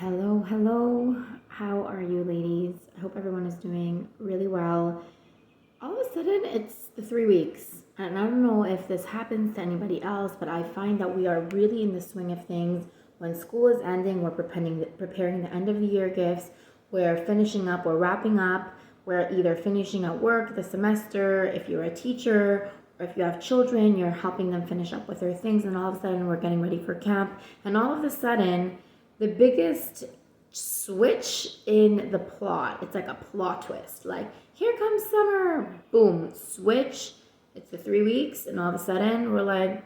Hello, hello. How are you, ladies? I hope everyone is doing really well. All of a sudden, it's the 3 weeks. And I don't know if this happens to anybody else, but I find that we are really in the swing of things. When school is ending, we're preparing the end of the year gifts. We're finishing up, we're wrapping up. We're either finishing at work the semester, if you're a teacher, or if you have children, you're helping them finish up with their things. And all of a sudden, we're getting ready for camp. And all of a sudden, the biggest switch in the plot. It's like a plot twist. Like, here comes summer. Boom, switch. It's the 3 weeks, and all of a sudden we're like,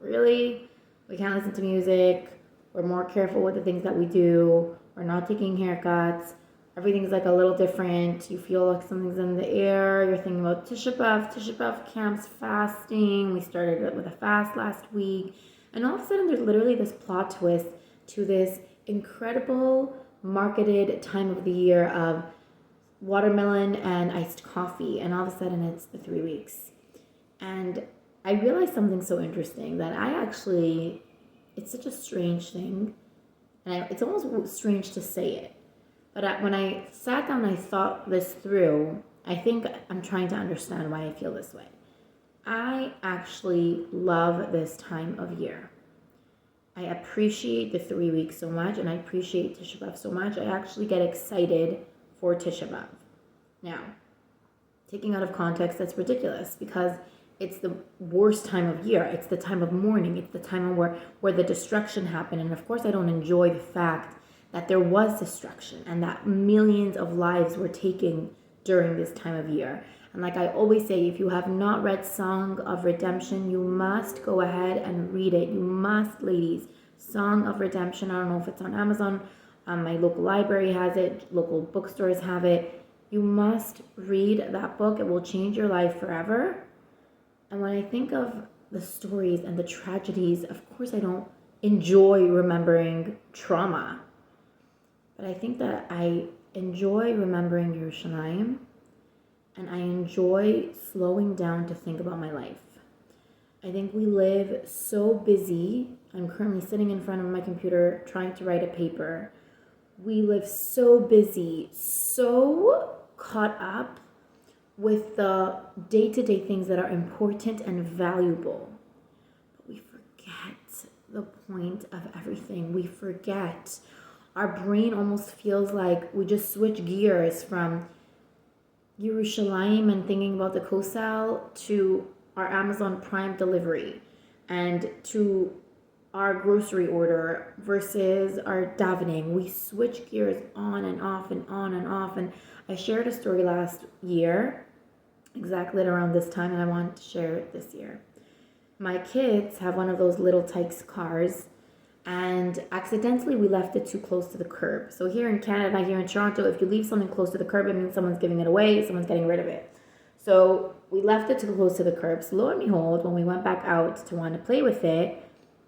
really? We can't listen to music. We're more careful with the things that we do. We're not taking haircuts. Everything's like a little different. You feel like something's in the air. You're thinking about Tisha B'Av camps, fasting. We started with a fast last week. And all of a sudden there's literally this plot twist to this incredible marketed time of the year of watermelon and iced coffee, and all of a sudden it's the 3 weeks. And I realized something so interesting that it's such a strange thing, and it's almost strange to say it, but when I sat down and I thought this through, I think I'm trying to understand why I feel this way. I actually love this time of year. I appreciate the 3 weeks so much, and I appreciate Tisha B'Av so much. I actually get excited for Tisha B'Av. Now, taking out of context, that's ridiculous because it's the worst time of year. It's the time of mourning. It's the time where the destruction happened. And of course, I don't enjoy the fact that there was destruction and that millions of lives were taken during this time of year. And like I always say, if you have not read Song of Redemption, you must go ahead and read it. You must, ladies. Song of Redemption. I don't know if it's on Amazon. My local library has it. Local bookstores have it. You must read that book. It will change your life forever. And when I think of the stories and the tragedies, of course I don't enjoy remembering trauma. But I think that I enjoy remembering Yerushalayim. And I enjoy slowing down to think about my life. I think we live so busy. I'm currently sitting in front of my computer trying to write a paper. We live so busy, so caught up with the day-to-day things that are important and valuable. But we forget the point of everything. We forget. Our brain almost feels like we just switch gears from Yerushalayim and thinking about the Kosel to our Amazon Prime delivery and to our grocery order versus our davening. We switch gears on and off and on and off. And I shared a story last year, exactly at around this time, and I want to share it this year. My kids have one of those little Tykes cars, and accidentally we left it too close to the curb. So here in Canada, here in Toronto, if you leave something close to the curb, it means someone's giving it away, someone's getting rid of it. So we left it too close to the curb. So lo and behold, when we went back out to want to play with it,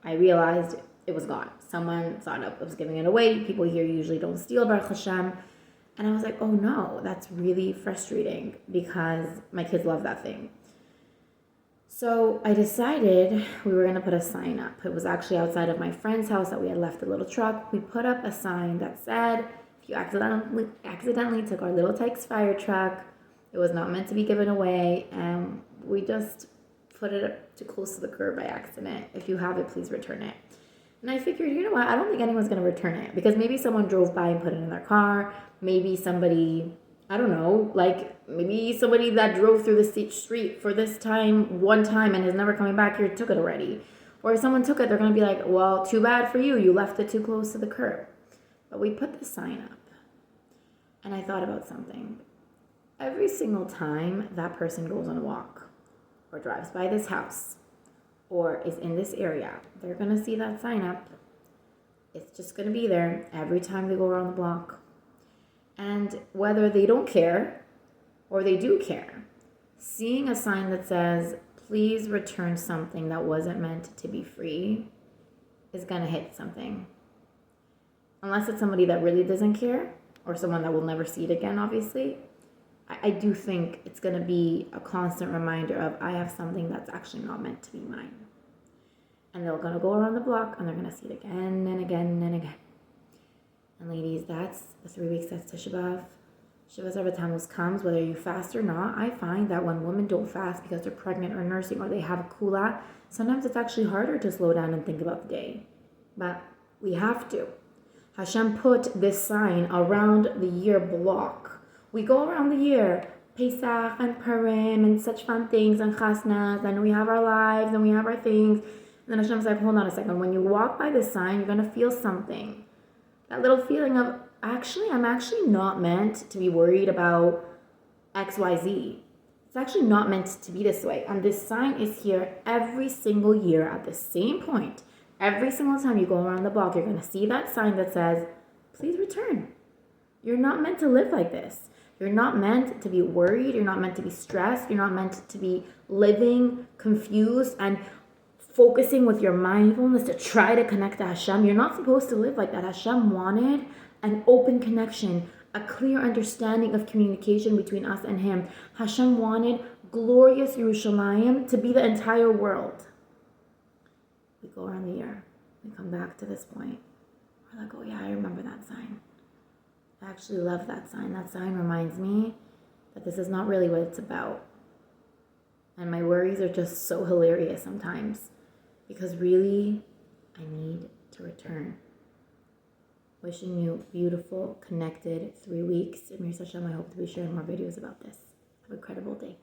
I realized it was gone. Someone thought it was giving it away. People here usually don't steal, Baruch Hashem. And I was like, oh no, that's really frustrating because my kids love that thing. So I decided we were going to put a sign up. It was actually outside of my friend's house that we had left the little truck. We put up a sign that said, if you accidentally took our little Tykes fire truck, it was not meant to be given away, and we just put it up too close to the curb by accident. If you have it, please return it. And I figured, you know what, I don't think anyone's going to return it because maybe someone drove by and put it in their car. Maybe somebody, I don't know, like maybe somebody that drove through the street for this time, one time, and is never coming back here took it already. Or if someone took it, they're going to be like, well, too bad for you. You left it too close to the curb. But we put the sign up. And I thought about something. Every single time that person goes on a walk or drives by this house or is in this area, they're going to see that sign up. It's just going to be there every time they go around the block. And whether they don't care or they do care, seeing a sign that says, please return something that wasn't meant to be free is going to hit something. Unless it's somebody that really doesn't care or someone that will never see it again, obviously. I do think it's going to be a constant reminder of I have something that's actually not meant to be mine. And they're going to go around the block and they're going to see it again and again and again. And ladies, that's the 3 weeks, that's Tisha B'Av. Shiva Sarva Tammuz comes, whether you fast or not. I find that when women don't fast because they're pregnant or nursing or they have a kula, sometimes it's actually harder to slow down and think about the day. But we have to. Hashem put this sign around the year block. We go around the year, Pesach and Purim and such fun things and Chasnas, and we have our lives and we have our things. And then Hashem's like, hold on a second. When you walk by this sign, you're going to feel something. That little feeling of, I'm actually not meant to be worried about XYZ. It's actually not meant to be this way. And this sign is here every single year at the same point. Every single time you go around the block, you're going to see that sign that says, please return. You're not meant to live like this. You're not meant to be worried. You're not meant to be stressed. You're not meant to be living confused and focusing with your mindfulness to try to connect to Hashem. You're not supposed to live like that. Hashem wanted an open connection, a clear understanding of communication between us and Him. Hashem wanted glorious Yerushalayim to be the entire world. We go around the year. We come back to this point. We're like, oh yeah, I remember that sign. I actually love that sign. That sign reminds me that this is not really what it's about. And my worries are just so hilarious sometimes because really, I need to return. Wishing you beautiful, connected 3 weeks. Amir Hashem, I hope to be sharing more videos about this. Have an incredible day.